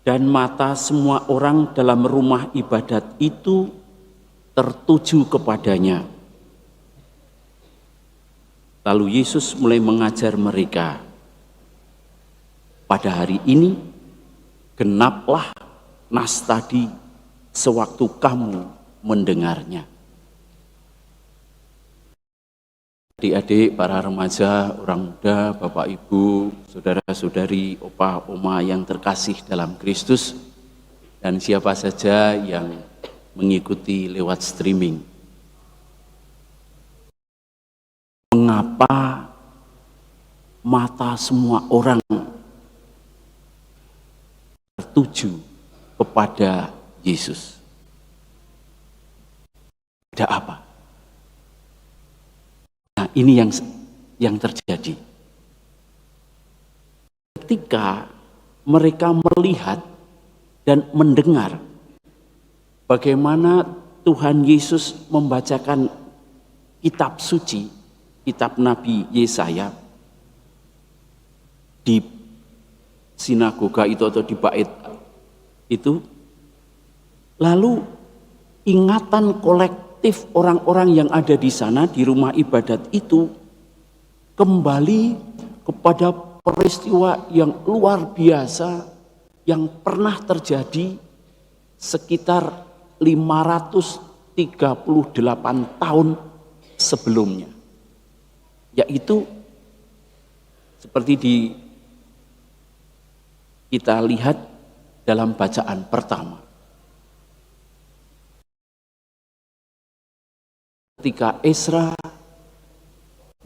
dan mata semua orang dalam rumah ibadat itu tertuju kepadanya. Lalu Yesus mulai mengajar mereka, pada hari ini genaplah nas tadi sewaktu kamu mendengarnya. Adik-adik, para remaja, orang muda, bapak ibu, saudara-saudari, opa, oma yang terkasih dalam Kristus, dan siapa saja yang mengikuti lewat streaming. Mengapa mata semua orang tertuju kepada Yesus? Ada apa? Nah, ini yang terjadi. Ketika mereka melihat dan mendengar bagaimana Tuhan Yesus membacakan kitab suci, kitab Nabi Yesaya di sinagoga itu atau di bait itu, lalu ingatan kolektif orang-orang yang ada di sana di rumah ibadat itu kembali kepada peristiwa yang luar biasa yang pernah terjadi sekitar 538 tahun sebelumnya, yaitu seperti kita lihat dalam bacaan pertama. Ketika Ezra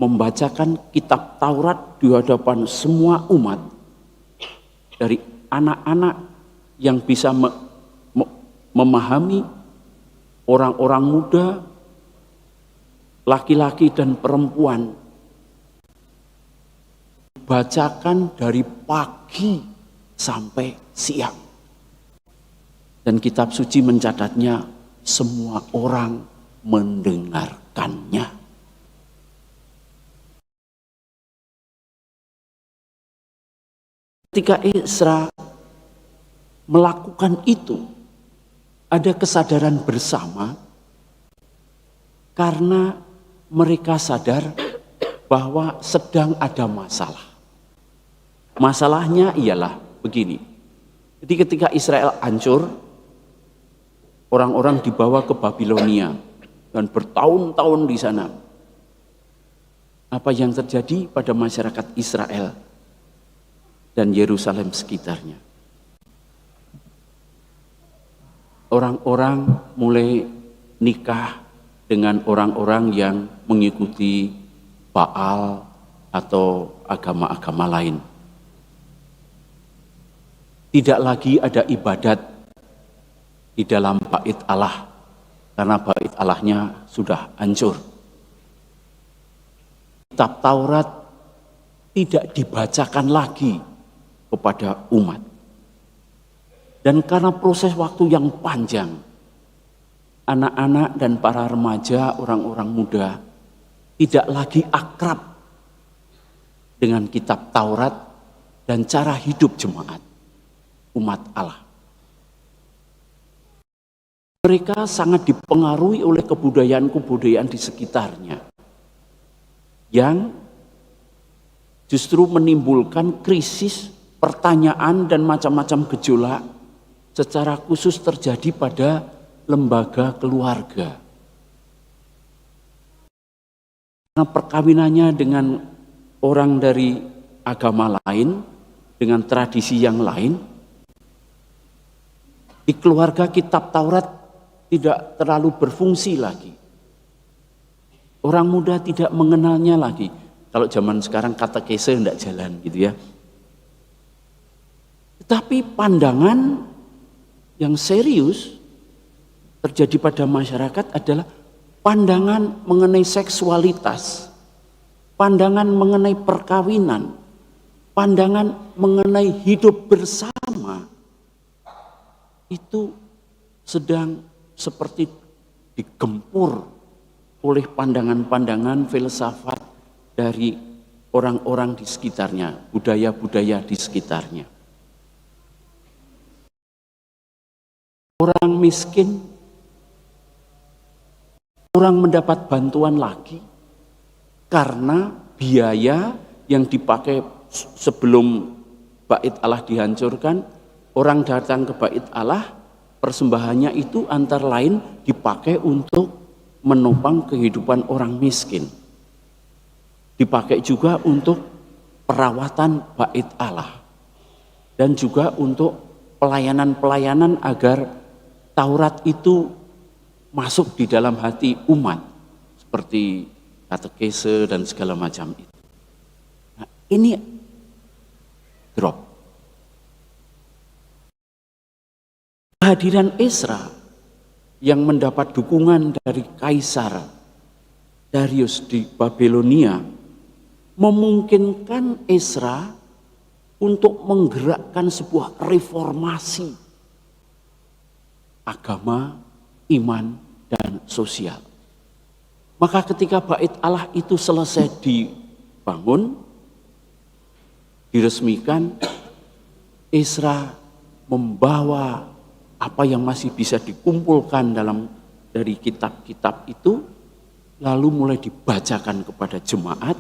membacakan kitab Taurat di hadapan semua umat, dari anak-anak yang bisa memahami, orang-orang muda, laki-laki dan perempuan, bacakan dari pagi sampai siang. Dan kitab suci mencatatnya, semua orang mendengarkannya. Ketika Ezra melakukan itu, ada kesadaran bersama karena mereka sadar bahwa sedang ada masalah. Masalahnya ialah begini. Jadi ketika Israel hancur, orang-orang dibawa ke Babilonia dan bertahun-tahun di sana. Apa yang terjadi pada masyarakat Israel dan Yerusalem sekitarnya? Orang-orang mulai nikah dengan orang-orang yang mengikuti Baal atau agama-agama lain. Tidak lagi ada ibadat di dalam bait Allah, karena bait Allahnya sudah hancur. Kitab Taurat tidak dibacakan lagi kepada umat. Dan karena proses waktu yang panjang, anak-anak dan para remaja, orang-orang muda tidak lagi akrab dengan kitab Taurat dan cara hidup jemaat umat Allah. Mereka sangat dipengaruhi oleh kebudayaan-kebudayaan di sekitarnya yang justru menimbulkan krisis, pertanyaan dan macam-macam gejolak, secara khusus terjadi pada lembaga keluarga. Karena perkawinannya dengan orang dari agama lain, dengan tradisi yang lain, di keluarga kitab Taurat tidak terlalu berfungsi lagi. Orang muda tidak mengenalnya lagi. Kalau zaman sekarang katekese tidak jalan gitu ya. Tetapi pandangan yang serius terjadi pada masyarakat adalah pandangan mengenai seksualitas, pandangan mengenai perkawinan, pandangan mengenai hidup bersama. Itu sedang seperti digempur oleh pandangan-pandangan filsafat dari orang-orang di sekitarnya, budaya-budaya di sekitarnya. orang miskin, orang mendapat bantuan lagi karena biaya yang dipakai sebelum bait Allah dihancurkan. Orang datang ke bait Allah, persembahannya itu antara lain dipakai untuk menopang kehidupan orang miskin. Dipakai juga untuk perawatan bait Allah. Dan juga untuk pelayanan-pelayanan agar Taurat itu masuk di dalam hati umat. Seperti katekese dan segala macam itu. Nah, ini drop. Kehadiran Ezra yang mendapat dukungan dari Kaisar Darius di Babilonia memungkinkan Ezra untuk menggerakkan sebuah reformasi agama, iman, dan sosial. Maka ketika bait Allah itu selesai dibangun, diresmikan, Ezra membawa apa yang masih bisa dikumpulkan dari kitab-kitab itu, lalu mulai dibacakan kepada jemaat.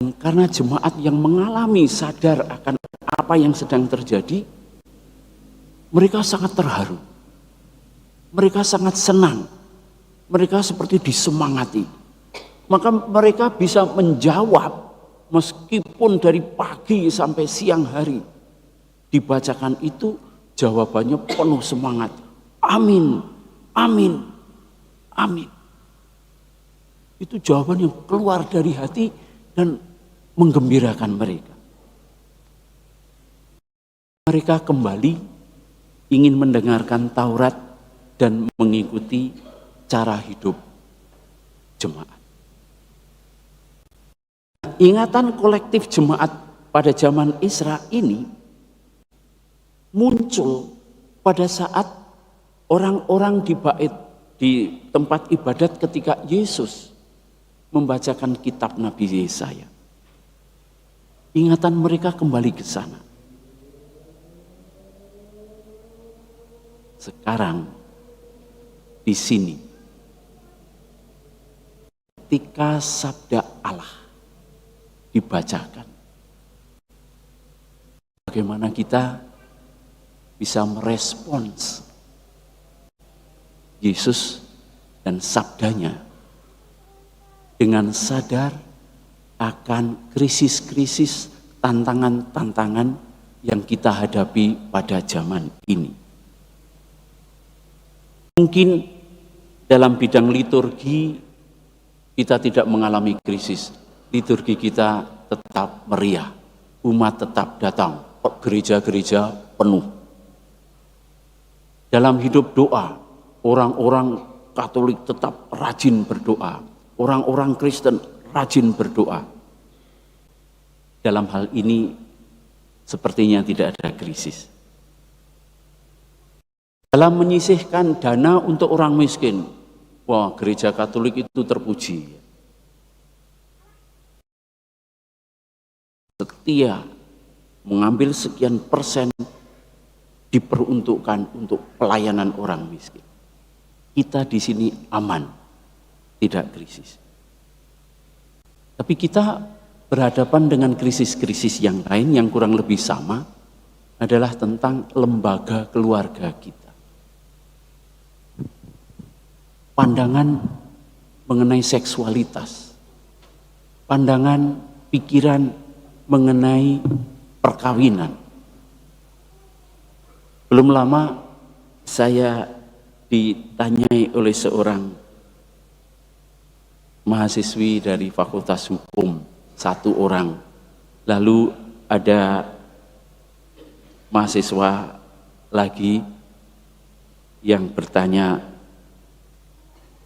Dan karena jemaat yang mengalami sadar akan apa yang sedang terjadi, mereka sangat terharu, mereka sangat senang, mereka seperti disemangati. Maka mereka bisa menjawab meskipun dari pagi sampai siang hari dibacakan itu, jawabannya penuh semangat. Amin, amin, amin. Itu jawaban yang keluar dari hati dan menggembirakan mereka. Mereka kembali ingin mendengarkan Taurat dan mengikuti cara hidup jemaat. Ingatan kolektif jemaat pada zaman Ezra ini muncul pada saat orang-orang di tempat ibadat ketika Yesus membacakan kitab Nabi Yesaya. Ingatan mereka kembali ke sana. Sekarang di sini, ketika sabda Allah dibacakan, bagaimana kita bisa merespons Yesus dan sabdanya dengan sadar akan krisis-krisis, tantangan-tantangan yang kita hadapi pada zaman ini. Mungkin dalam bidang liturgi kita tidak mengalami krisis, liturgi kita tetap meriah, umat tetap datang, gereja-gereja penuh. Dalam hidup doa, orang-orang Katolik tetap rajin berdoa, orang-orang Kristen rajin berdoa. Dalam hal ini sepertinya tidak ada krisis. Dalam menyisihkan dana untuk orang miskin, wah, gereja Katolik itu terpuji. Setia mengambil sekian persen diperuntukkan untuk pelayanan orang miskin. Kita di sini aman, tidak krisis. Tapi kita berhadapan dengan krisis-krisis yang lain yang kurang lebih sama, adalah tentang lembaga keluarga kita. Pandangan mengenai seksualitas, pandangan pikiran mengenai perkawinan. Belum lama saya ditanyai oleh seorang mahasiswi dari Fakultas Hukum, satu orang. Lalu ada mahasiswa lagi yang bertanya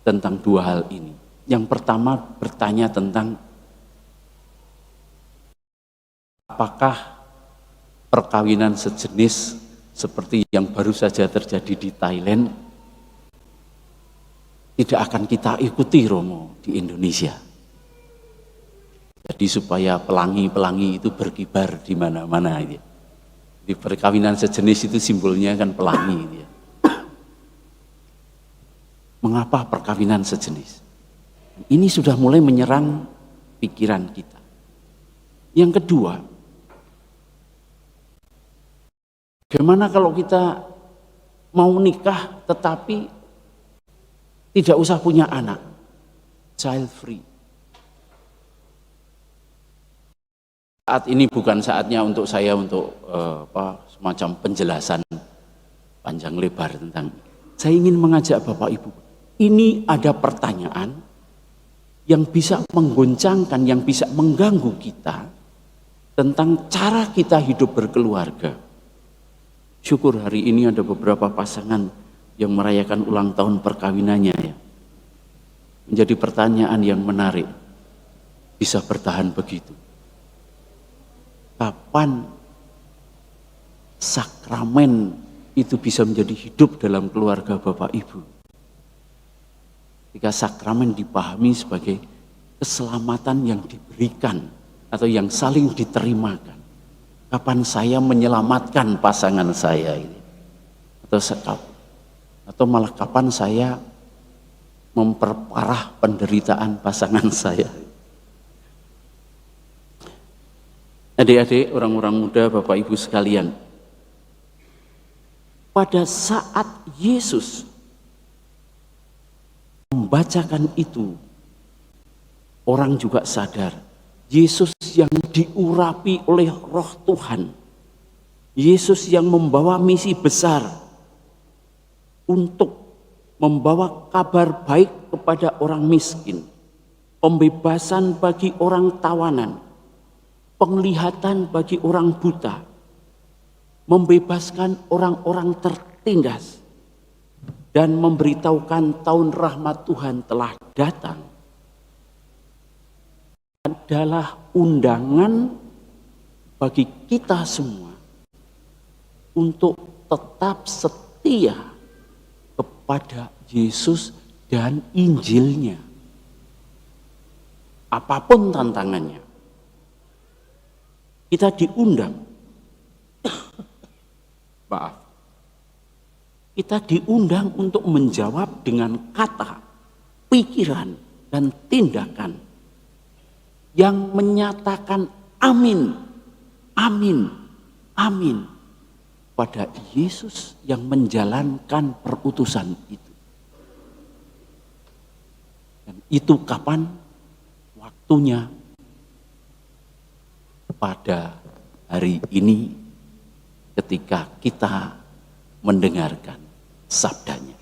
tentang dua hal ini. Yang pertama bertanya tentang apakah perkawinan sejenis seperti yang baru saja terjadi di Thailand tidak akan kita ikuti, Romo, di Indonesia. Jadi supaya pelangi-pelangi itu berkibar di mana-mana. Di perkawinan sejenis itu simbolnya kan pelangi gitu ya. Mengapa perkawinan sejenis? Ini sudah mulai menyerang pikiran kita. Yang kedua, bagaimana kalau kita mau nikah tetapi tidak usah punya anak, child free? Saat ini bukan saatnya untuk saya untuk semacam penjelasan panjang lebar tentang. Saya ingin mengajak Bapak Ibu. Ini ada pertanyaan yang bisa menggoncangkan, yang bisa mengganggu kita tentang cara kita hidup berkeluarga. Syukur hari ini ada beberapa pasangan yang merayakan ulang tahun perkawinannya ya. Menjadi pertanyaan yang menarik. Bisa bertahan begitu. Kapan sakramen itu bisa menjadi hidup dalam keluarga Bapak Ibu? Ketika sakramen dipahami sebagai keselamatan yang diberikan atau yang saling diterimakan. Kapan saya menyelamatkan pasangan saya ini? Atau malah kapan saya memperparah penderitaan pasangan saya? Adik-adik, orang-orang muda, Bapak Ibu sekalian, pada saat Yesus membacakan itu, orang juga sadar, Yesus yang diurapi oleh Roh Tuhan, Yesus yang membawa misi besar untuk membawa kabar baik kepada orang miskin, pembebasan bagi orang tawanan, penglihatan bagi orang buta, membebaskan orang-orang tertindas, dan memberitahukan tahun rahmat Tuhan telah datang, adalah undangan bagi kita semua untuk tetap setia kepada Yesus dan Injilnya. Apapun tantangannya, kita diundang. Kita diundang untuk menjawab dengan kata, pikiran, dan tindakan yang menyatakan amin, amin, amin pada Yesus yang menjalankan perutusan itu. Dan itu kapan? Waktunya pada hari ini ketika kita mendengarkan sabdanya.